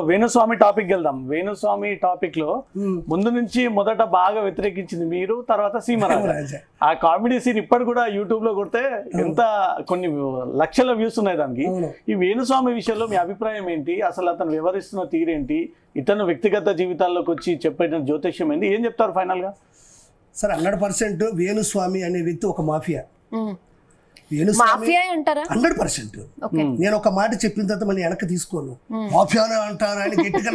Venu Swamy topic వెళ్దాం. Venu Swamy topic లో ముందు నుంచి మొదట బాగా వ్యతిరేకించింది మీరు, తర్వాత సీమరాజు. ఆ కామెడీ సీన్ ఇప్పటి కూడా యూట్యూబ్ లో కొడితే ఎంత కొన్ని లక్షల వ్యూస్ ఉన్నాయి దానికి. ఈ వేణుస్వామి విషయంలో మీ అభిప్రాయం ఏంటి? అసలు అతను వ్యవహరిస్తున్న తీరేంటి? ఇతను వ్యక్తిగత జీవితాల్లోకి వచ్చి చెప్పిన జ్యోతిష్యం ఏంటి? ఏం చెప్తారు ఫైనల్ గా? సార్ 100% వేణుస్వామి అనే వ్యక్తి ఒక మాఫియా. 100%. నేను ఒక మాట చెప్పిన తర్వాత మళ్ళీ వెనక్కి తీసుకోను. మాఫియానే అంటారు అని గట్టిగా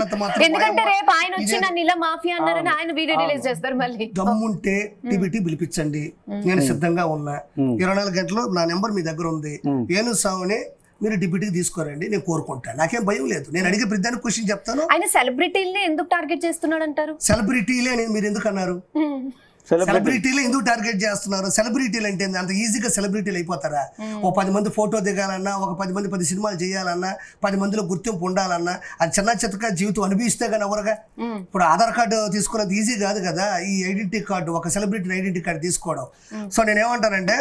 దమ్ముంటే టీబీటీ పిలిపించండి, నేను సిద్ధంగా ఉన్నా. 24 గంటలు నా నెంబర్ మీ దగ్గర ఉంది. వేణుస్వామిని మీరు డిప్యూటీకి తీసుకోరండి, నేను కోరుకుంటాను. నాకేం భయం లేదు. నేను అడిగే ప్రతిదానికి క్వశ్చన్ చెప్తాను. ఆయన సెలబ్రిటీలనే ఎందుకు టార్గెట్ చేస్తున్నాడు అంటారు? సెలబ్రిటీలే అని మీరు ఎందుకు అన్నారు? సెలబ్రిటీలు ఎందుకు టార్గెట్ చేస్తున్నారు? సెలబ్రిటీలు అంటే అంత ఈజీగా సెలబ్రిటీలు అయిపోతారా? ఓ 10 మంది ఫోటో దిగాలన్నా, ఒక 10 మంది 10 సినిమాలు చేయాలన్నా, 10 మందిలో గుర్తింపు ఉండాలన్నా, అది చిన్న చిత్తగా జీవితం అనిపిస్తే కానీ ఎవరుగా. ఇప్పుడు ఆధార్ కార్డు తీసుకున్నది ఈజీ కాదు కదా, ఈ ఐడెంటిటీ కార్డు, ఒక సెలబ్రిటీ ఐడెంటిటీ కార్డు తీసుకోవడం. సో నేనేమంటానంటే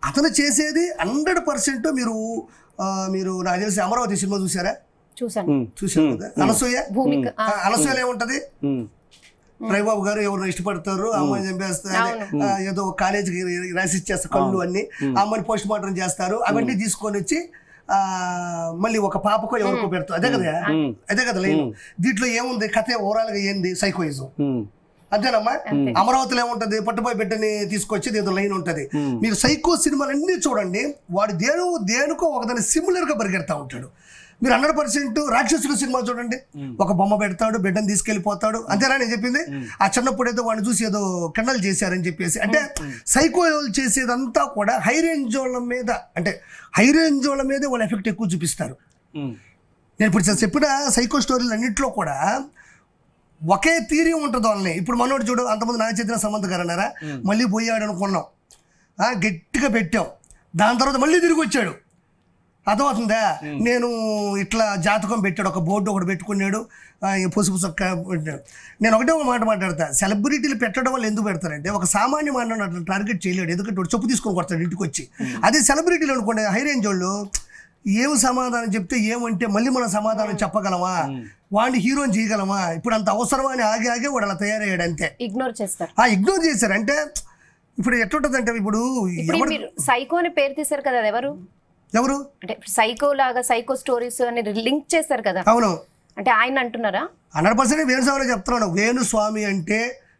అతను చేసేది 100%. మీరు నాకు తెలిసి అమరావతి సినిమా చూసారా? చూసారు కదా. అనసూయలో ఏముంటది? రవిబాబు గారు ఎవరు ఇష్టపడతారు, అమ్మాయిని చంపేస్తారు, ఏదో కాలేజీకి రాసి ఇచ్చేస్తారు కళ్ళు అన్ని, అమ్మాయిని పోస్ట్ మార్టం చేస్తారు, అవన్నీ తీసుకొని వచ్చి మళ్ళీ ఒక పాపకో ఎవరికో పెడతారు. అదే కదా లైన్. దీంట్లో ఏముంది కథ? ఓవరాల్ గా ఏంది? సైకోయిజం అంతేనమ్మా. అమరావతిలో ఏముంటది? పట్టుపోయి బిడ్డని తీసుకొచ్చి ఏదో లైన్ ఉంటది. మీరు సైకో సినిమాలన్నీ చూడండి, వాడు దేనికో ఒకదాన్ని సిమిలర్ గా పరిగెడతా ఉంటాడు. మీరు 100% రాక్షసుల సినిమా చూడండి, ఒక బొమ్మ పెడతాడు, బిడ్డను తీసుకెళ్లిపోతాడు. అంతేనా నేను చెప్పింది? ఆ చిన్నప్పుడు ఏదో వాడిని చూసి ఏదో కిండల్ చేశారని చెప్పేసి, అంటే సైకో చేసేదంతా కూడా హై రేంజ్ వాళ్ళ మీద, అంటే హై రేంజ్ వాళ్ళ మీద వాళ్ళ ఎఫెక్ట్ ఎక్కువ చూపిస్తారు. నేను ఇప్పుడు చెప్పిన సైకో స్టోరీలు అన్నింటిలో కూడా ఒకే థియరీ ఉంటుంది వాళ్ళని. ఇప్పుడు మనోడు చూడు, అంతమంది నాకు చెందిన సమంత గారు అన్నారా, మళ్ళీ పోయాడు అనుకున్నాం, గట్టిగా పెట్టాం, దాని తర్వాత మళ్ళీ తిరిగి వచ్చాడు. అర్థమవుతుందా? నేను ఇట్లా జాతకం పెట్టాడు, ఒక బోర్డు ఒకటి పెట్టుకున్నాడు, పసుపు చొక్క పెట్టాడు. నేను ఒకటే ఒక మాట మాట్లాడతా, సెలబ్రిటీలు పెట్టడం వల్ల ఎందుకు పెడతారంటే ఒక సామాన్య మానవుడు అట్లా టార్గెట్ చేయలేడు, ఎందుకంటే వాడు చెప్పు తీసుకొని కొడతాడు ఇంటికి వచ్చి. అదే సెలబ్రిటీలు అనుకోండి, హై రేంజ్ వాళ్ళు ఏం సమాధానం చెప్తే ఏమంటే మళ్ళీ మనం సమాధానం చెప్పగలమా, వాడిని హీరోని చేయగలమా? ఇప్పుడు అంత అవసరమా అని ఆగి వాడు అలా తయారయ్యాడు, అంతే. ఇగ్నోర్ చేస్తారు. ఇగ్నోర్ చేశారు. అంటే ఇప్పుడు ఎట్లుంటదంటే, ఇప్పుడు సైకో అని పేరు తీశారు కదా, ఎవరు అంటే సైకో లాగా సైకో స్టోరీస్ అని లింక్ చేశారు కదా. అవును. అంటే ఆయన అంటున్నారా? 100% వేణుస్వామి చెప్తున్నాను. వేణుస్వామి అంటే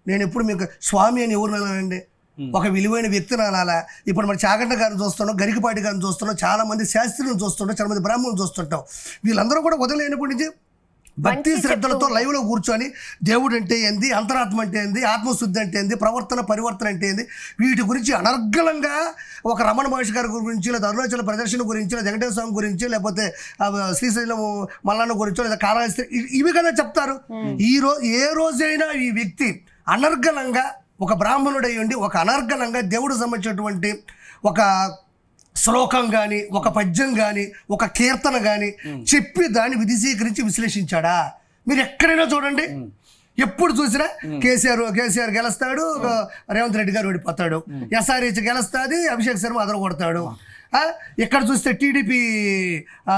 నేను ఎప్పుడు మీకు స్వామి అని ఎవరు అనాలండి? ఒక విలువైన వ్యక్తిని అనాలా? ఇప్పుడు మరి చాగంట గారిని చూస్తున్నాం, గరికపాటి గారిని చూస్తున్నాం, చాలా మంది శాస్త్రులను చూస్తుంటాం, చాలా మంది బ్రాహ్మణులు చూస్తుంటాం. వీళ్ళందరూ కూడా వదిలేనప్పటి నుంచి భక్తి శ్రద్ధలతో లైవ్లో కూర్చొని దేవుడు అంటే ఏంది, అంతరాత్మ అంటే ఏంది, ఆత్మశుద్ధి అంటే ఏంది, ప్రవర్తన పరివర్తన అంటే ఏంది, వీటి గురించి అనర్గళంగా ఒక రమణ మహర్షి గారి గురించి, లేదా అరుణాచల ప్రదర్శన గురించి, లేదా వెంకటేశ్వర స్వామి గురించి, లేకపోతే శ్రీశైలం మల్లన్న గురించో, లేదా కాళహస్తి, ఇవి కదా చెప్తారు. ఏ రోజైనా ఈ వ్యక్తి అనర్గళంగా ఒక బ్రాహ్మణుడై ఉండి ఒక అనర్గళంగా దేవుడు సంబంధించినటువంటి ఒక శ్లోకం కానీ, ఒక పద్యం కానీ, ఒక కీర్తన కానీ చెప్పి దాన్ని విధిశీకరించి విశ్లేషించాడా? మీరు ఎక్కడైనా చూడండి, ఎప్పుడు చూసినా కేసీఆర్ గెలుస్తాడు, రేవంత్ రెడ్డి గారు ఓడిపోతాడు, ఎస్ఆర్హెచ్ గెలుస్తుంది, అభిషేక్ శర్మ అదర కొడతాడు. ఇక్కడ చూస్తే టీడీపీ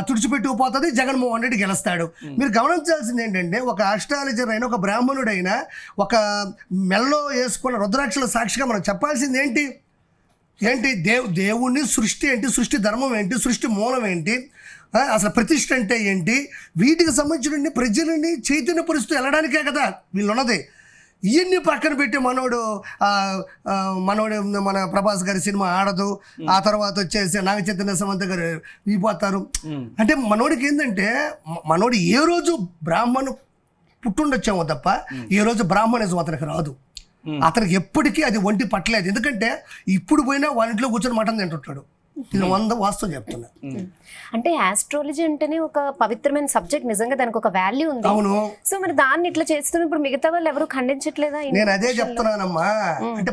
తుడిచిపెట్టుకుపోతుంది, జగన్మోహన్ రెడ్డి గెలుస్తాడు. మీరు గమనించాల్సింది ఏంటంటే, ఒక ఆస్ట్రాలజర్ అయినా, ఒక బ్రాహ్మణుడైనా, ఒక మెల్లో వేసుకున్న రుద్రాక్షల సాక్షిగా మనం చెప్పాల్సింది ఏంటి? దేవుణ్ణి, సృష్టి ఏంటి, సృష్టి ధర్మం ఏంటి, సృష్టి మూలం ఏంటి, అసలు ప్రతిష్ఠ అంటే ఏంటి, వీటికి సంబంధించిన ప్రజలని చైతన్యపరుస్తూ వెళ్ళడానికే కదా వీళ్ళు ఉన్నది. ఇవన్నీ పక్కన పెట్టి మనోడు మన ప్రభాస్ గారి సినిమా ఆడదు, ఆ తర్వాత వచ్చేసి నాగ చైతన్య సమంత గారు వీపోతారు. అంటే మనోడికి ఏంటంటే, మనోడు ఏ రోజు బ్రాహ్మణు పుట్టుండొచ్చామో తప్ప ఏ రోజు బ్రాహ్మణిజం అతనికి రాదు. అతనికి ఎప్పటికీ అది ఒంటి పట్టలేదు. ఎందుకంటే ఇప్పుడు పోయినా వాళ్ళ ఇంట్లో కూర్చొని మటన్ తింటుంటాడు. ఇది 100 వాస్తవం చెప్తున్నా. అంటే ఆస్ట్రాలజీ అంటేనే ఒక పవిత్రమైన సబ్జెక్ట్, నిజంగా దానికి ఒక వాల్యూ ఉంది. అవును. సో మరి దాన్ని ఇట్లా చేస్తున్న ఇప్పుడు మిగతా వాళ్ళు ఎవరు ఖండించట్లేదా? నేను అదే చెప్తున్నానమ్మా. అంటే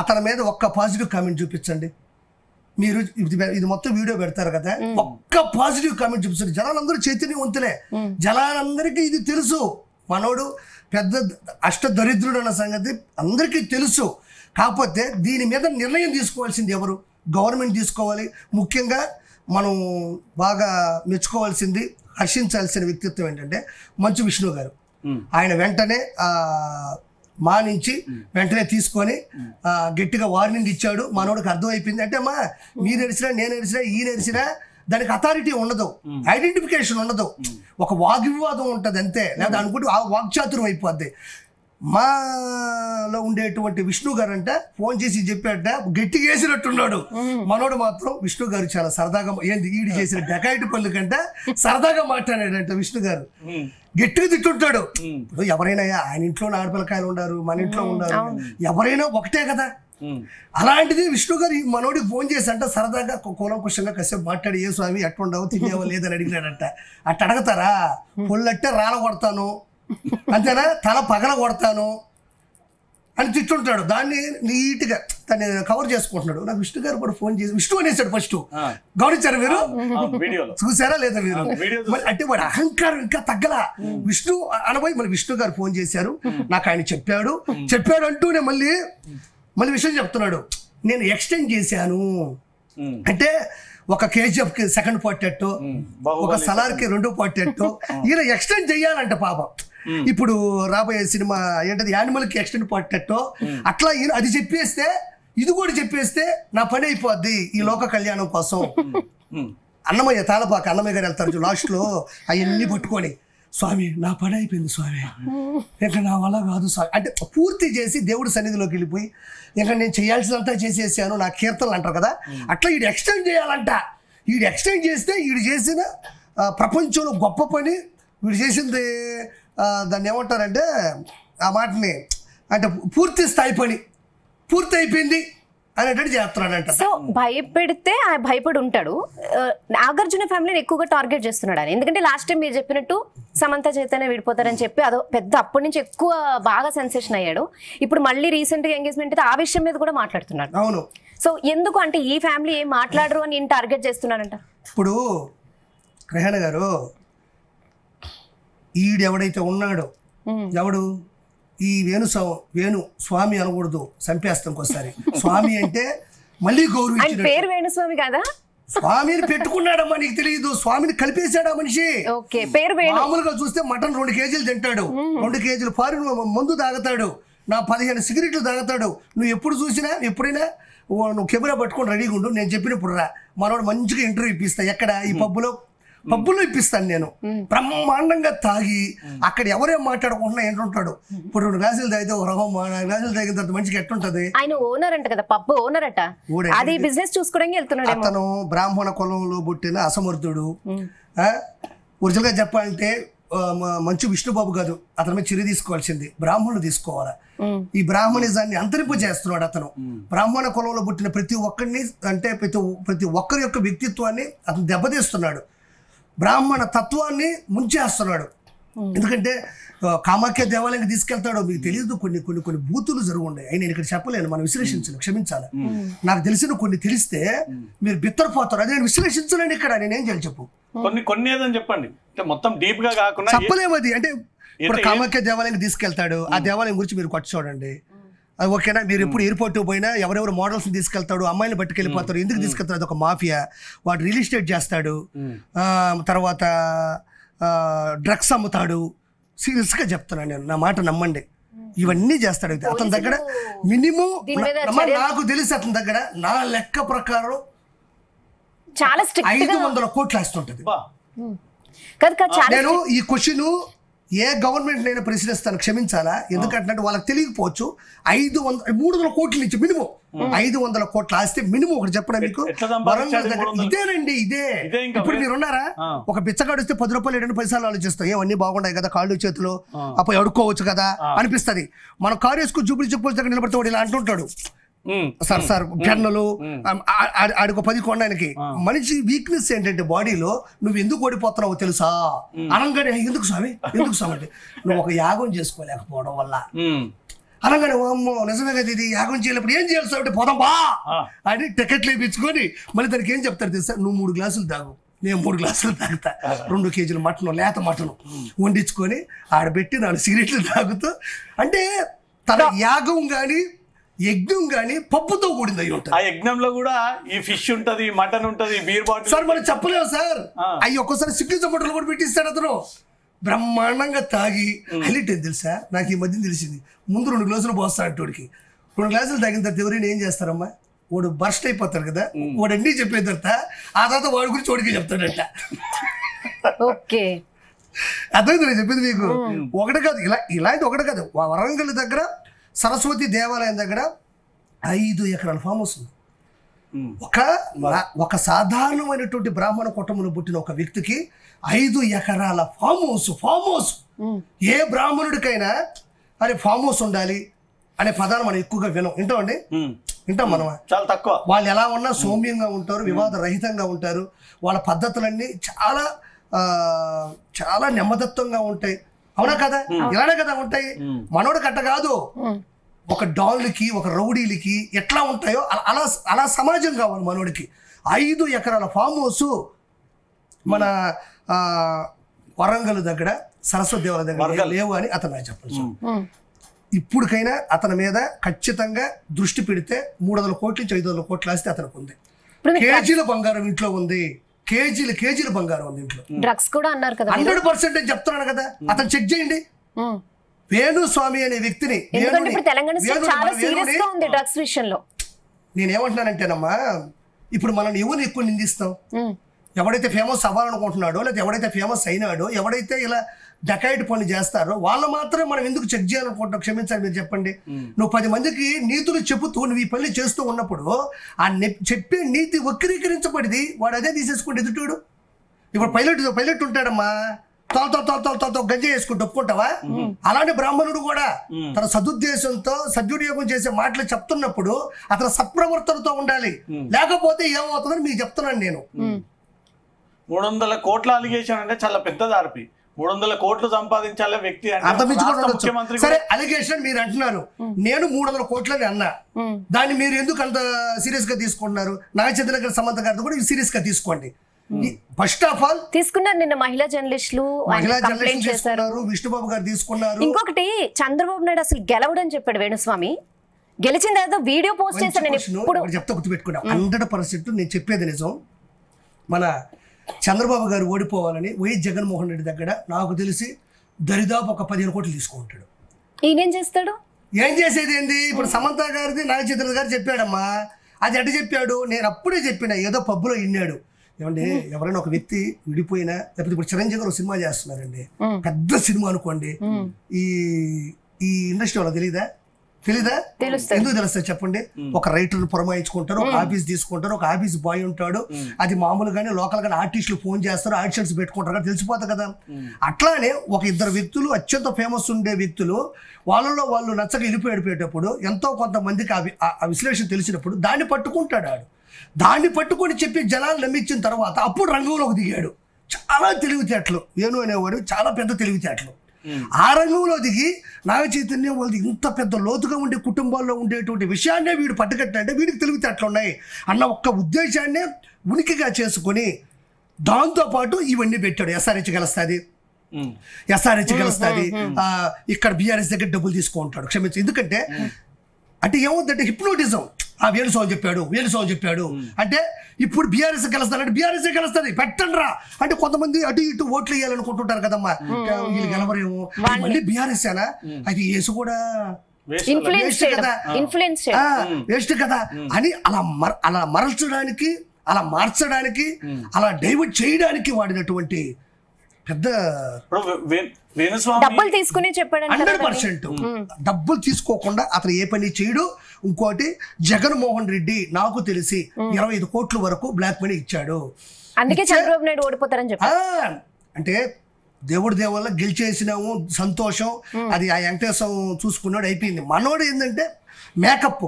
అతని మీద ఒక్క పాజిటివ్ కామెంట్ చూపించండి. మీరు ఇది మొత్తం వీడియో పెడతారు కదా, ఒక్క పాజిటివ్ కామెంట్ చూపించండి. జనాలందరూ చైతన్యవంతులే, జనాలందరికీ ఇది తెలుసు. మనోడు పెద్ద అష్టదరిద్రుడు అన్న సంగతి అందరికీ తెలుసు. కాకపోతే దీని మీద నిర్ణయం తీసుకోవాల్సింది ఎవరు? గవర్నమెంట్ తీసుకోవాలి. ముఖ్యంగా మనం బాగా మెచ్చుకోవాల్సింది హర్షించాల్సిన వ్యక్తిత్వం ఏంటంటే మంచు విష్ణు గారు. ఆయన వెంటనే మానించి వెంటనే తీసుకొని గట్టిగా వార్నింగ్ ఇచ్చాడు. మనోడికి అర్థమైపోయింది. అంటే అమ్మా మీరు ఎరిసినా నేను ఎరిసినా ఈయన ఎరిసినా దానికి అథారిటీ ఉండదు, ఐడెంటిఫికేషన్ ఉండదు, ఒక వాగ్వివాదం ఉంటుంది అంతే. లేదా అనుకుంటే ఆ వాక్చాతుర్యం అయిపోద్ది. మాలో ఉండేటువంటి విష్ణు గారు అంటే ఫోన్ చేసి చెప్పాట గట్టిగా వేసినట్టున్నాడు. మనోడు మాత్రం విష్ణు గారు చాలా సరదాగా ఏంది ఈడు చేసిన డకాయిటి పనుల కంటే సరదాగా మాట్లాడాడంట విష్ణు గారు. గట్టిగా తిట్టుంటాడు. ఇప్పుడు ఎవరైనా ఆయన ఇంట్లో ఆడపిల్లకాయలు ఉండారు, మన ఇంట్లో ఉండారు, ఎవరైనా ఒకటే కదా. అలాంటిది విష్ణు గారు మనోడికి ఫోన్ చేసి అంట సరదాగా కూలంకుషంగా కాసేపు మాట్లాడి ఏ స్వామి ఎట్టుండవు తినేవా లేదని అడిగినాడంట. అట్ట అడగతారా? పొల్లట్టే రాళ్ళ కొడతాను అంతేనా, తల పగల కొడతాను అని తిట్టుంటాడు. దాన్ని నీట్గా తను కవర్ చేసుకుంటున్నాడు. నాకు విష్ణు గారు కూడా ఫోన్ చేసి విష్ణు అనేసాడు ఫస్ట్. గమనించారు మీరు? చూసారా లేదా మీరు? అంటే వాడు అహంకారం ఇంకా తగ్గల. విష్ణు అనబోయి మళ్ళీ విష్ణు గారు ఫోన్ చేశారు, నాకు ఆయన చెప్పాడు అంటూనే మళ్ళీ విషయం చెప్తున్నాడు. నేను ఎక్స్టెండ్ చేశాను అంటే ఒక కేజీఎఫ్ కి సెకండ్ పార్ట్, ఒక సలార్కి 2వ పార్ట్ ఈయన ఎక్స్టెండ్ చెయ్యాలంట పాపం. ఇప్పుడు రాబోయే సినిమా ఏంటది యానిమల్ కి ఎక్స్టెండ్ పార్ట్ అట్లా ఈయన అది చెప్పేస్తే ఇది కూడా చెప్పేస్తే నా పని అయిపోద్ది ఈ లోక కళ్యాణం కోసం. అన్నమయ్య తాళపాక అన్నమయ్య గారు వెళ్తారు లాస్ట్ లో అవన్నీ పట్టుకొని, స్వామి నా పని అయిపోయింది స్వామి, ఇంకా నా వల్ల కాదు స్వామి అంటే పూర్తి చేసి దేవుడి సన్నిధిలోకి వెళ్ళిపోయి ఇంకా నేను చేయాల్సినంతా చేసేసాను, నా కీర్తనలు అంటారు కదా అట్లా వీడు ఎక్స్టెండ్ చేయాలంట. వీడు ఎక్స్టెండ్ చేస్తే వీడు చేసిన ప్రపంచంలో గొప్ప పని వీడు చేసింది దాన్ని ఏమంటారంటే ఆ మాటని అంటే పూర్తి స్థాయి పని పూర్తి అయిపోయింది అనేటట్టు చేస్తున్నాడంట. సో భయపెడితే భయపడి ఉంటాడు. నాగార్జున ఫ్యామిలీని ఎక్కువగా టార్గెట్ చేస్తున్నాడు ఆయన. ఎందుకంటే లాస్ట్ టైం మీరు చెప్పినట్టు సమంత చేతనే విడిపోతారని చెప్పి అదో పెద్ద అప్పటి నుంచి ఎక్కువ బాగా సెన్సేషన్ అయ్యాడు. ఇప్పుడు మళ్ళీ రీసెంట్ గా ఎంగేజ్మెంట్ అయితే ఆ విషయం మీద కూడా మాట్లాడుతున్నాడు. అవును. సో ఎందుకు అంటే ఈ ఫ్యామిలీ ఏం మాట్లాడరు అని నేను టార్గెట్ చేస్తున్నానంట. ఇప్పుడు రెహానా గారు ఈడు ఎవడైతే ఉన్నాడో ఎవడు ఈ వేణు స్వామి అనకూడదు, చంపేస్తాం ఒకసారి. స్వామి అంటే మళ్ళీ గౌరవించిన పేరు వేణుస్వామి కదా, స్వామిని పెట్టుకున్నాడమ్మా నీకు తెలియదు. స్వామిని కలిపేశాడా మనిషి. మామూలుగా చూస్తే మటన్ 2 కేజీలు తింటాడు, 2 కేజీలు పారి మందు తాగుతాడు, నా 15 సిగరెట్లు తాగుతాడు. నువ్వు ఎప్పుడు చూసినా ఎప్పుడైనా నువ్వు కెమెరా పట్టుకొని రెడీగా ఉండు, నేను చెప్పినప్పుడు రా మనోడు మంచిగా ఇంటర్వ్యూ ఇప్పిస్తా. ఎక్కడ ఈ పబ్బులో ఇప్పిస్తాను నేను. బ్రహ్మాండంగా తాగి అక్కడ ఎవరేం మాట్లాడకుండా ఏంటుంటాడు. ఇప్పుడు 2 గ్లాసులు తాగితే ఒక రకం, 4 గ్లాసులు తాగిన తర్వాత మంచిగా ఎట్టుంటది. ఆయన ఓనర్ అంట కదా, పబ్బు ఓనర్ అట, అది బిజినెస్ చూసుకోవడానికి వెళ్తున్నాడు. అతను బ్రాహ్మణ కులంలో పుట్టిన అసమర్థుడు. ఒరిజినల్ గా చెప్పాలంటే మంచు విష్ణుబాబు కాదు, అతని మీద చర్య తీసుకోవాల్సింది బ్రాహ్మణులు తీసుకోవాలా. ఈ బ్రాహ్మణిజాన్ని అంతరింపజేస్తున్నాడు అతను. బ్రాహ్మణ కులంలో పుట్టిన ప్రతి ఒక్కరిని అంటే ప్రతి ఒక్కరి యొక్క వ్యక్తిత్వాన్ని అతను దెబ్బతీస్తున్నాడు, బ్రాహ్మణ తత్వాన్ని ముంచేస్తున్నాడు. ఎందుకంటే కామాఖ్య దేవాలయానికి తీసుకెళ్తాడో మీకు తెలియదు. కొన్ని బూతులు జరుగుండే అవి నేను ఇక్కడ చెప్పలేను, మనం విశ్లేషించలేను, క్షమించాలి. నాకు తెలిసిన కొన్ని తెలిస్తే మీరు బిత్తరపోతారు. అది నేను విశ్లేషించలేను ఇక్కడ, నేనేం చేయాలి చెప్పు. కొన్ని ఏదని చెప్పండి, మొత్తం డీప్ గా కాకుండా చెప్పలేము. అది అంటే ఇప్పుడు కామాఖ్య దేవాలయానికి తీసుకెళ్తాడు, ఆ దేవాలయం గురించి మీరు కొట్టి చూడండి. ఓకేనా? మీరు ఎప్పుడు ఎయిర్పోర్ట్ పోయినా ఎవరెవరు మోడల్స్ తీసుకెళ్తాడు, అమ్మాయిని పట్టుకెళ్ళిపోతారు. ఎందుకు తీసుకెళ్తారు? అది ఒక మాఫియా. వాడు రియల్ ఎస్టేట్ చేస్తాడు, తర్వాత డ్రగ్స్ అమ్ముతాడు. సీరియస్గా చెప్తున్నాను నేను, నా మాట నమ్మండి. ఇవన్నీ చేస్తాడు అతని దగ్గర. మినిమం నాకు తెలిసి అతని దగ్గర నా లెక్క ప్రకారం చాలా 500 కోట్లు ఆస్తుంటది. నేను ఈ క్వశ్చన్ ఏ గవర్నమెంట్ నేను ప్రశ్నిస్తాను, క్షమించాలా. ఎందుకంటే వాళ్ళకి తెలియకపోవచ్చు. 300 కోట్ల నుంచి మినిమం 500 కోట్ల ఆస్తే మినిమం ఒకటి చెప్పడం మీకు. ఇదేనండి, ఇదే. ఇప్పుడు మీరు ఉన్నారా, ఒక బిచ్చగాడు వస్తే 10 రూపాయలు 2 పైసలు ఆలోచిస్తాం, ఏమన్నీ బాగుంటాయి కదా, కాళ్ళు చేతులు అప్పుడు అడుక్కోవచ్చు కదా అనిపిస్తుంది. మనం కారు వేసుకుని జూబిలి చెప్పొచ్చు దగ్గర నిలబడితే వాడు ఇలా అంటుంటాడు, సార్ పెన్నులు ఆడికి 10 కొనడానికి. మనిషి వీక్నెస్ ఏంటంటే బాడీలో నువ్వు ఎందుకు ఓడిపోతున్నావు తెలుసా అనగానే ఎందుకు స్వామి అంటే నువ్వు ఒక యాగం చేసుకోలేకపోవడం వల్ల అనగానే అమ్మో నిజమే కదా ఇది యాగం చేయలేప్పుడు ఏం చేయాలి సార్ అంటే పోదాం బా అని టికెట్లు వేయించుకొని మళ్ళీ దానికి ఏం చెప్తారు తెలుసా, నువ్వు 3 గ్లాసులు తాగు, నేను 3 గ్లాసులు తాగుతా, 2 కేజీల మటను లేత మటను వండించుకొని ఆడబెట్టి 4 సిగరెట్లు తాగుతూ. అంటే తన యాగం కానీ యజ్ఞం కానీ పప్పుతో కూడింది అయి ఉంటుంది. ఆ యజ్ఞంలో కూడా ఈ ఫిష్ ఉంటది, మటన్ ఉంటది, బీర్ బాటిల్. సార్ మనం చెప్పలేము సార్, అవి ఒక్కసారి సిక్కి చొమ్మటలు కూడా పెట్టిస్తాడు అతను. బ్రహ్మాండంగా తాగి హైలైట్ ఏం తెలుసా, నాకు ఈ మధ్య తెలిసింది. ముందు 2 గ్లాసులు పోస్తాడు వాడికి. 2 గ్లాసులు తాగిన తర్వాత ఎవరైనా ఏం చేస్తారమ్మా, వాడు బర్స్ట్ అయిపోతారు కదా, వాడు అన్నీ చెప్పిన తర్వాత ఆ తర్వాత వాడి గురించి వాడికి చెప్తాడట. ఓకే, అర్థమైంది నేను చెప్పింది మీకు. ఒకటి కాదు, ఇలాంటి ఒకటి కాదు. వరంగల్ దగ్గర సరస్వతి దేవాలయం దగ్గర 5 ఎకరాల ఫామ్ హౌస్ ఉంది. ఒక సాధారణమైనటువంటి బ్రాహ్మణ కుటుంబంలో పుట్టిన ఒక వ్యక్తికి 5 ఎకరాల ఫామ్ హౌస్. ఏ బ్రాహ్మణుడికైనా అరే ఫామ్ హౌస్ ఉండాలి అనే పదాలు మనం ఎక్కువగా వింటామండి. వింటాం మనం. చాలా తక్కువ. వాళ్ళు ఎలా ఉన్నా సౌమ్యంగా ఉంటారు, వివాద రహితంగా ఉంటారు. వాళ్ళ పద్ధతులన్నీ చాలా చాలా నెమ్మదత్వంగా ఉంటాయి. అవునా కదా? ఇలానే కదా ఉంటాయి. మనోడు కట్ట కాదు, ఒక డాన్లకి ఒక రౌడీలకి ఎట్లా ఉంటాయో అలా అలా సమాజం కావాలి మనోడికి. 5 ఎకరాల ఫామ్ హౌస్ మన వరంగల్ దగ్గర సరస్వతి దేవాలయం దగ్గర లేవు అని అతను నాకు చెప్పాలి. ఇప్పుడుకైనా అతని మీద ఖచ్చితంగా దృష్టి పెడితే 300 కోట్ల నుంచి 500 కోట్ల ఆస్తి అతనికి ఉంది. కేజీల బంగారం ఇంట్లో ఉంది, కేజీల బంగారం ఉంది ఇంట్లో. డ్రగ్స్ కూడా అన్నారు కదా, 100% చెప్తున్నాను కదా. అతను చెక్ చేయండి. వేణుస్వామి అనే వ్యక్తిని, నేనేమంటున్నానంటేనమ్మా, ఇప్పుడు మనం ఎవరిని ఎక్కువ నిందిస్తాం? ఎవడైతే ఫేమస్ అవ్వాలనుకుంటున్నాడో, లేదా ఎవడైతే ఫేమస్ అయినాడో, ఎవడైతే ఇలా డకాయిట్ పనులు చేస్తారో వాళ్ళు మాత్రమే మనం ఎందుకు చెక్ చేయాలనుకుంటాం? క్షమించాలి మీరు చెప్పండి. నువ్వు 10 మందికి నీతులు చెబుతూ నువ్వు ఈ పనులు చేస్తూ ఉన్నప్పుడు ఆ చెప్పే నీతి వక్రీకరించబడింది, వాడు అదే తీసేసుకుంటే ఎదుటాడు. ఇప్పుడు పైలట్ ఉంటాడమ్మా, తోతో గంజ వేసుకుంటూ ఒప్పుకుంటావా? అలాంటి బ్రాహ్మణుడు కూడా తన సదుద్దేశంతో సద్వినియోగం చేసే మాటలు చెప్తున్నప్పుడు అతను సత్ప్రవర్తనతో ఉండాలి. లేకపోతే ఏమవుతుందని మీకు చెప్తున్నాను నేను. 300 కోట్ల అలిగేషన్ అంటే చాలా పెద్దది ఆర్పి. 300 కోట్లు సంపాదించాలే వ్యక్తి ముఖ్యమంత్రి. సరే, అలిగేషన్ మీరు అంటున్నారు, నేను 300 కోట్లని అన్నా, దాన్ని మీరు ఎందుకు అంత సీరియస్ గా తీసుకుంటున్నారు? నాగచంద్ర సమంత గారితో కూడా సీరియస్ గా తీసుకోండి. ఫస్ట్ ఆఫ్ ఆల్ తీసుకున్నారు. నిన్న మహిళా జర్నలిస్టులు చేశారు, విష్ణుబాబు గారు తీసుకున్నారు. ఇంకొకటి, చంద్రబాబు నాయుడు అసలు గెలవడని చెప్పాడు వేణుస్వామి. గెలిచిన తర్వాత వీడియో పోస్ట్ చేశాను. నేను ఇప్పుడు చెప్తా, గుర్తుపెట్టుకున్నా. 100% నేను చెప్పేది నిజం. మన చంద్రబాబు గారు ఓడిపోవాలని వైఎస్ జగన్మోహన్ రెడ్డి దగ్గర నాకు తెలిసి దరిదాపు ఒక 15 కోట్లు తీసుకుంటాడు. ఈయనేం చేస్తాడు? ఏం చేసేది ఏంది? ఇప్పుడు సమంత గారిది నాగచంద్ర గారు చెప్పాడమ్మా. అది ఎట్ట చెప్పాడు? నేను అప్పుడే చెప్పిన, ఏదో పబ్బులో విన్నాడు. ఏమండి, ఎవరైనా ఒక వ్యక్తి విడిపోయినా, లేకపోతే ఇప్పుడు చిరంజీవి గారు సినిమా చేస్తున్నారండి, పెద్ద సినిమా అనుకోండి, ఈ ఇండస్ట్రీ వాళ్ళకి తెలీదా? ఎందుకు తెలుస్తుంది చెప్పండి? ఒక రైటర్ పురమాయించుకుంటారు, ఒక ఆఫీస్ తీసుకుంటారు, ఒక ఆఫీస్ బాయ్ ఉంటాడు. అది మామూలుగానే లోకల్ గానే ఆర్టిస్టులు ఫోన్ చేస్తారు, ఆడిషన్స్ పెట్టుకుంటారు కదా, తెలిసిపోతుంది కదా. అట్లానే ఒక 2 వ్యక్తులు అత్యంత ఫేమస్ ఉండే వ్యక్తులు వాళ్ళలో వాళ్ళు నచ్చక వెళ్ళిపోయేటప్పుడు ఎంతో కొంతమందికి ఆ విశ్లేషణ తెలిసినప్పుడు దాన్ని పట్టుకుంటాడు. ఆడు దాన్ని పట్టుకొని చెప్పి జనాలు నమ్మించిన తర్వాత అప్పుడు రంగంలోకి దిగాడు. చాలా తెలివితేటలు, వేణు అనేవాడు చాలా పెద్ద తెలివితేటలు. ఆ రంగంలో దిగి నాగ చైతన్యం వాళ్ళది ఇంత పెద్ద లోతుగా ఉండే కుటుంబాల్లో ఉండేటువంటి విషయాన్నే వీడు పట్టుకట్టాలంటే వీడికి తెలివితేటలు ఉన్నాయి అన్న ఒక్క ఉద్దేశాన్నే ఉనికిగా చేసుకొని దాంతోపాటు ఇవన్నీ పెట్టాడు. ఎస్ఆర్హెచ్ గెలుస్తుంది, ఇక్కడ బీఆర్ఎస్ దగ్గర డబ్బులు తీసుకుంటాడు. క్షమించు, ఎందుకంటే అంటే ఏమవుతుందంటే హిప్నోటిజం. ఆ వేణుస్వామి చెప్పాడు అంటే ఇప్పుడు బీఆర్ఎస్ గెలుస్తానంటే బీఆర్ఎస్ గెలుస్తుంది, పెట్టండి రా అంటే కొంతమంది అటు ఇటు ఓట్లు వేయాలనుకుంటుంటారు కదమ్మా, వీళ్ళు గెలవరేమో, మళ్ళీ బీఆర్ఎస్ అనా, అది యేసు కూడా వేస్ట్ కదా అని అలా మరల్చడానికి, అలా మార్చడానికి, అలా డైవర్ట్ చేయడానికి వాడినటువంటి పెద్ద డబ్బులు తీసుకుని చెప్పాడు. 100% డబ్బులు తీసుకోకుండా అతను ఏ పని చేయడు. ఇంకోటి, జగన్మోహన్ రెడ్డి నాకు తెలిసి 25 కోట్ల వరకు బ్లాక్ మనీ ఇచ్చాడు. అందుకే చంద్రబాబు నాయుడు ఓడిపోతారని చెప్పారు. అంటే దేవుడి దేవుళ్ళ గెలిచేసినాము, సంతోషం, అది ఆ వెంకటేశ్వరం చూసుకున్నాడు, అయిపోయింది. మనోడు ఏంటంటే మేకప్.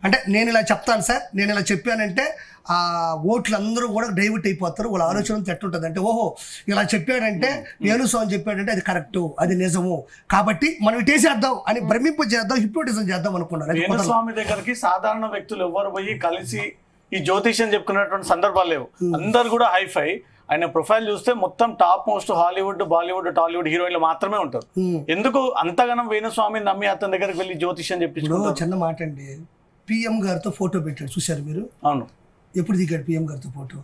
అంటే నేను ఇలా చెప్తాను సార్, నేను ఇలా చెప్పానంటే ఆ ఓట్లు అందరూ కూడా డైవర్ట్ అయిపోతారు. వాళ్ళ ఆలోచన ఎట్టుంటుంది అంటే, ఓహో ఇలా చెప్పాడంటే, వేణుస్వామి చెప్పాడంటే అది కరెక్టు, అది నిజము, కాబట్టి మనం ఇటేసేద్దాం అని భ్రమింపజేద్దాం, హిప్నోటిజం చేద్దాం అనుకున్నారు. వేణుస్వామి దగ్గరికి సాధారణ వ్యక్తులు ఎవరు పోయి కలిసి ఈ జ్యోతిష్యం చెప్పుకున్నటువంటి సందర్భాలు లేవు. అందరు కూడా హైఫై. ఆయన ప్రొఫైల్ చూస్తే మొత్తం top most Hollywood, Bollywood, Tollywood హీరోయిన్లు మాత్రమే ఉంటారు. ఎందుకు అంతగానం వేణుస్వామిని నమ్మి అతని దగ్గరికి వెళ్ళి జ్యోతిష్యం చెప్పించుకుంటారు? చిన్న మాట అండి, పిఎం గారితో ఫోటో పెట్టాడు చూసారు మీరు? అవును. ఎప్పుడు దిగాడు పిఎం గారితో ఫోటో?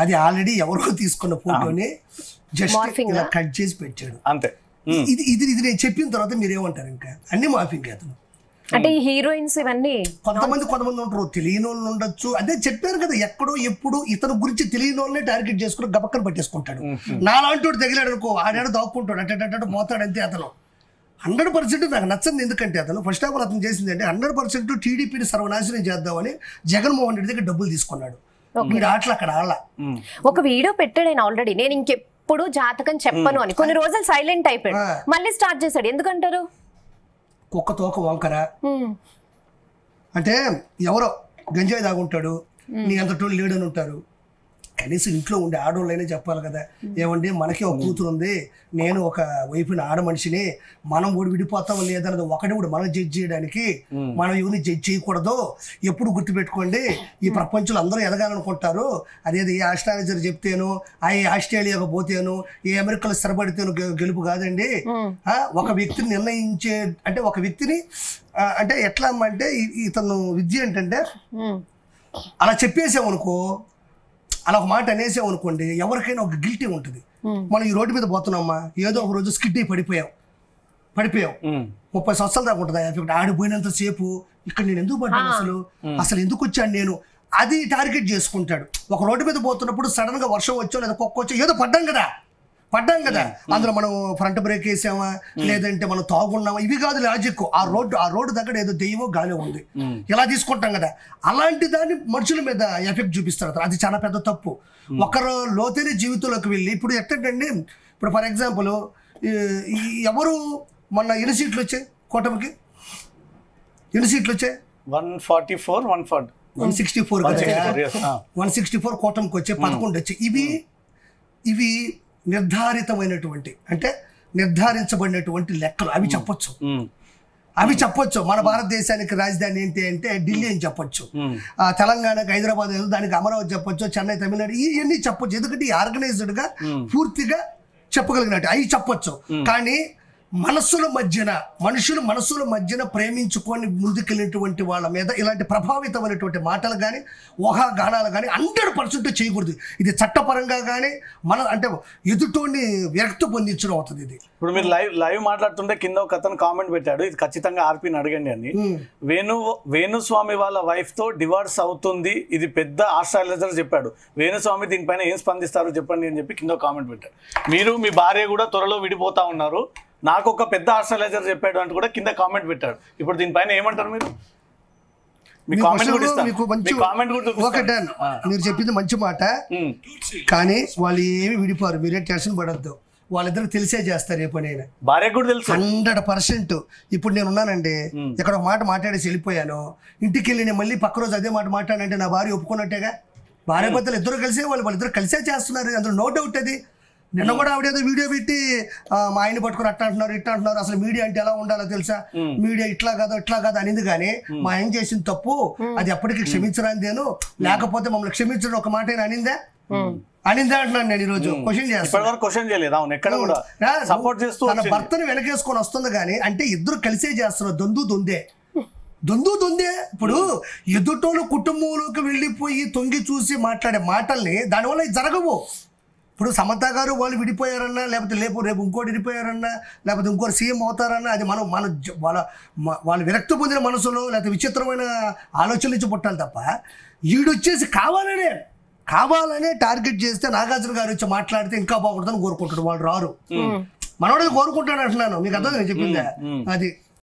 అది ఆల్రెడీ ఎవరో తీసుకున్న ఫోటోని జస్ట్ ఇలా కట్ చేసి పెట్టాడు అంతే. ఇది ఇది ఇది నేను చెప్పిన తర్వాత మీరు ఏమంటారు? ఇంకా అన్ని మార్ఫింగ్ అతను. అంటే ఈ హీరోయిన్స్ ఇవన్నీ కొంతమంది ఉంటారు, తెలియని వాళ్ళు ఉండొచ్చు. అదే చెప్పారు కదా, ఎక్కడో ఎప్పుడు ఇతను గురించి తెలియని వాళ్ళనే టార్గెట్ చేసుకుని గబక్కన పట్టేసుకుంటాడు. నాలాంటి తగిలాడు అనుకో, ఆడాడు దాక్కుంటాడు, అట్ట పోతాడు అంతే. అతను 100% నాకు నచ్చంది. ఎందుకంటే అతను ఫస్ట్ ఆఫ్ ఆల్ అతను చేసింది అంటే 100% టీడీపీని సర్వనాశనం చేద్దామని జగన్మోహన్ రెడ్డి దగ్గర డబ్బులు తీసుకున్నాడు. వీడు ఆటలు అక్కడ ఆడ. ఒక వీడియో పెట్టాడు ఆయన ఆల్రెడీ, నేను ఇంకెప్పుడు జాతకం చెప్పను అని. కొన్ని రోజులు సైలెంట్ అయిపోయాడు, మళ్ళీ స్టార్ట్ చేశాడు. ఎందుకంటారు? కుక్క తోక వంకర అంటే ఎవరో గంజాయి తాగుంటాడు, నీ అంతటోళ్ళు లేడని ఉంటారు. కనీసం ఇంట్లో ఉండే ఆడవాళ్ళైనా చెప్పాలి కదా, ఏమండి మనకి ఒక కూతురు ఉంది, నేను ఒక వైపున ఆడ మనిషిని, మనం కూడా విడిపోతాం లేదన్నది ఒకటి కూడా మనం జడ్జ్ చేయడానికి మనం ఎవరిని జడ్జ్ చేయకూడదు. ఎప్పుడు గుర్తుపెట్టుకోండి, ఈ ప్రపంచంలో అందరూ ఎదగాలనుకుంటారు. అదేది ఏ ఆస్ట్రాలజర్ చెప్తేను, ఆస్ట్రేలియాకు పోతేను, ఏ అమెరికాలో స్థిరపడితేను గెలుపు కాదండి. ఒక వ్యక్తిని నిర్ణయించే అంటే ఒక వ్యక్తిని అంటే ఎట్లా అంటే ఇతను విద్య ఏంటంటే అలా చెప్పేసామనుకో, అలా ఒక మాట అనేసామనుకోండి, ఎవరికైనా ఒక గిల్టీ ఉంటుంది. మనం ఈ రోడ్డు మీద పోతున్నామ్మా, ఏదో ఒక రోజు స్కిడ్ అయి పడిపోయాం 30 సంవత్సరాల దాకా ఉంటుంది ఎఫెక్ట్. ఆడిపోయినంత సేపు ఇక్కడ నేను ఎందుకు పడ్డాను, అసలు ఎందుకు వచ్చాను నేను, అది టార్గెట్ చేసుకుంటాడు. ఒక రోడ్డు మీద పోతున్నప్పుడు సడన్ గా వర్షం వచ్చో లేదా కుక్క వచ్చో ఏదో పడ్డాం కదా, అందులో మనం ఫ్రంట్ బ్రేక్ వేసామా లేదంటే మనం తాగున్నామా, ఇవి కాదు లాజిక్. ఆ రోడ్డు దగ్గర ఏదో దెయ్యమో గాలి ఉంది, ఇలా తీసుకుంటాం కదా. అలాంటి దాన్ని మనుషుల మీద ఎఫెక్ట్ చూపిస్తారు. అది చాలా పెద్ద తప్పు. ఒకరు లోతైన జీవితంలోకి వెళ్ళి ఇప్పుడు ఎట్టండి, ఇప్పుడు ఫర్ ఎగ్జాంపుల్ ఎవరు మొన్న ఎన్ని సీట్లు వచ్చాయి కూటమికి? ఎన్ని సీట్లు వచ్చాయి? 164 164 కూటమికి వచ్చాయి, 11 వచ్చాయి. ఇవి నిర్ధారితమైనటువంటి అంటే నిర్ధారించబడినటువంటి లెక్కలు. అవి చెప్పొచ్చు. మన భారతదేశానికి రాజధాని ఏంటి అంటే ఢిల్లీ అని చెప్పొచ్చు, తెలంగాణకి హైదరాబాద్, దానికి అమరావతి చెప్పొచ్చు, చెన్నై తమిళనాడు, ఇవన్నీ చెప్పొచ్చు. ఎందుకంటే ఆర్గనైజ్డ్ గా పూర్తిగా చెప్పగలిగినట్టు అవి చెప్పొచ్చు. కానీ మనుషుల మధ్యన ప్రేమించుకొని ముందుకెళ్ళినటువంటి వాళ్ళ మీద ఇలాంటి ప్రభావితమైనటువంటి మాటలు కానీ ఊహాగానాలు కానీ 100% చేయకూడదు. ఇది చట్టపరంగా కానీ అంటే ఎదుటోని విరక్తి పొందించడం అవుతుంది. ఇది ఇప్పుడు మీరు లైవ్ మాట్లాడుతుంటే కింద ఒక అతను కామెంట్ పెట్టాడు, ఇది ఖచ్చితంగా ఆర్పీని అడగండి అని. వేణుస్వామి వాళ్ళ వైఫ్ తో డివోర్స్ అవుతుంది, ఇది పెద్ద ఆస్ట్రాలజర్ చెప్పాడు, వేణుస్వామి దీనిపైన ఏం స్పందిస్తారు చెప్పండి అని చెప్పి కింద కామెంట్ పెట్టాడు. మీరు మీ భార్య కూడా త్వరలో విడిపోతా ఉన్నారు, నాకు ఒక పెద్ద ఆస్ట్రాలజర్ చెప్పాడు అంటూ కూడా కింద కామెంట్ పెట్టాడు. ఇప్పుడు దీనిపైన ఏమంటారు మీరు? మీరు చెప్పింది మంచి మాట, కానీ వాళ్ళు ఏమి విడిపోరు, మీరే టెన్షన్ పడద్దు. వాళ్ళిద్దరు తెలిసే చేస్తారు ఏ పని అయినా. భార్య కూడా తెలుసు 100%. ఇప్పుడు నేను ఉన్నానండి, ఇక్కడ ఒక మాట మాట్లాడేసి వెళ్ళిపోయాను, ఇంటికి వెళ్ళి నేను మళ్ళీ పక్క రోజు అదే మాట మాట్లాడంటే నా భార్య ఒప్పుకున్నట్టేగా. భార్య భర్తలు ఇద్దరు కలిసే వాళ్ళిద్దరు కలిసే చేస్తున్నారు, అందులో నో డౌట్. అది నిన్న కూడా ఆవిడేదో వీడియో పెట్టి మా ఆయన పట్టుకుని అట్లా అంటున్నారు ఇట్లా అంటున్నారు, అసలు మీడియా అంటే ఎలా ఉండాలో తెలుసా, మీడియా ఇట్లా కాదు అనింది. కానీ మా ఆయన చేసిన తప్పు అది ఎప్పటికీ క్షమించరానిదేను, లేకపోతే మమ్మల్ని క్షమించడం ఒక మాట అనిందా అంటున్నాను నేను. ఈ రోజు క్వశ్చన్ చేస్తాను, తన భర్తను వెనకేసుకొని వస్తుంది కానీ అంటే ఇద్దరు కలిసే చేస్తున్నారు. దొందే. ఇప్పుడు ఎదుటోళ్ళు కుటుంబంలోకి వెళ్ళిపోయి తొంగి చూసి మాట్లాడే మాటల్ని దానివల్ల జరగవు. ఇప్పుడు సమంత గారు వాళ్ళు విడిపోయారన్నా, లేకపోతే రేపు ఇంకోటి విడిపోయారన్నా, లేకపోతే ఇంకోటి సీఎం అవుతారన్నా, అది వాళ్ళు విరక్తి పొందిన మనసులో లేకపోతే విచిత్రమైన ఆలోచనల నుంచి పుట్టాలి తప్ప, ఈడొచ్చేసి కావాలనే టార్గెట్ చేస్తే నాగార్జున గారు వచ్చి మాట్లాడితే ఇంకా బాగుంటుందని కోరుకుంటాడు. వాళ్ళు రారు, మనోడది కోరుకుంటాడు అంటున్నాను. మీకు అర్థం నేను చెప్పిందా? అది